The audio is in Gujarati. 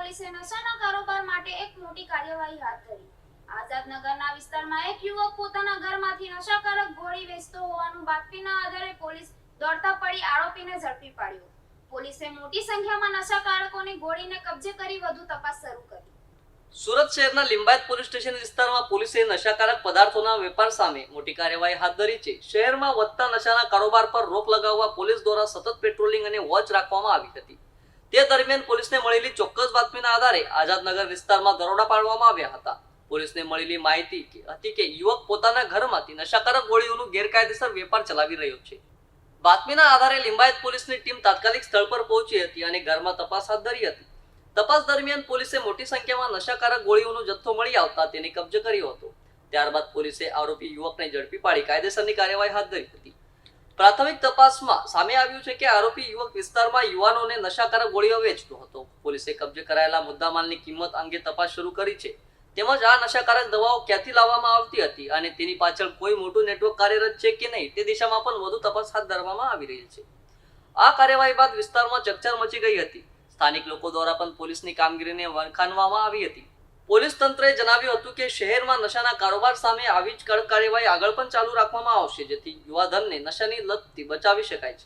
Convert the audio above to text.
પોલીસે નશાના કારોબાર માટે એક મોટી કાર્યવાહી હાથ ધરી। આઝાદનગરના વિસ્તારમાં એક યુવક પોતાના ઘરમાંથી નશાકારક ગોળી વેચતો હોવાનું બાતમીના આધારે પોલીસ દોડતા પડી આરોપીને ઝડપી પાડ્યો। પોલીસે મોટી સંખ્યામાં નશાકારકોની ગોળીને કબજે કરી વધુ તપાસ શરૂ કરી। સુરત શહેરના લિંબાયત પોલીસ સ્ટેશન વિસ્તારમાં પોલીસે નશાકારક પદાર્થોના વેપાર સામે મોટી કાર્યવાહી હાથ ધરી છે। શહેરમાં વધતા નશાના કારોબાર પર રોક લગાવવા પોલીસ દ્વારા સતત પેટ્રોલિંગ અને વોચ રાખવામાં આવી હતી। તે દરમિયાન પોલીસને મળેલી ચોક્કસ બાતમીના આધારે આઝાદનગર વિસ્તારમાં દરોડા પાડવામાં આવ્યા હતા। પોલીસને મળેલી માહિતી હતી કે યુવક પોતાના ઘરમાંથી નશાકારક ગોળીઓનું ગેરકાયદેસર વેપાર ચલાવી રહ્યો છે। બાતમીના આધારે લિંબાયત પોલીસની ટીમ તાત્કાલિક સ્થળ પર પહોંચી હતી અને ઘરમાં તપાસ હાથ ધરી હતી। તપાસ દરમિયાન પોલીસે મોટી સંખ્યામાં નશાકારક ગોળીઓનો જથ્થો મળી આવતા તેને કબજે કર્યો હતો। ત્યારબાદ પોલીસે આરોપી યુવકને ઝડપી પાડી કાયદેસરની કાર્યવાહી હાથ ધરી હતી। પ્રાથમિક તપાસમાં સામે આવ્યું છે કે આરોપી યુવક વિસ્તારમાં યુવાનોને નશાકારક ગોળીઓ વેચતો હતો। પોલીસે કબજે કરાયેલા મુદ્દામાલની કિંમત અંગે તપાસ શરૂ કરી છે, તેમજ આ નશાકારક દવાઓ ક્યાંથી લાવવામાં આવતી હતી અને તેની પાછળ કોઈ મોટું નેટવર્ક કાર્યરત છે કે નહીં તે દિશામાં પણ વધુ તપાસ હાથ ધરવામાં આવી રહી છે। આ કાર્યવાહી બાદ વિસ્તારમાં ચકચાર મચી ગઈ હતી। સ્થાનિક લોકો દ્વારા પણ પોલીસની કામગીરીને વખાણવામાં આવી હતી। પોલીસ તંત્રએ જણાવ્યું હતું કે શહેરમાં નશાના કારોબાર સામે આવી જ કડક કાર્યવાહી આગળ પણ ચાલુ રાખવામાં આવશે, જેથી યુવાધનને નશાની લતથી બચાવી શકાય છે।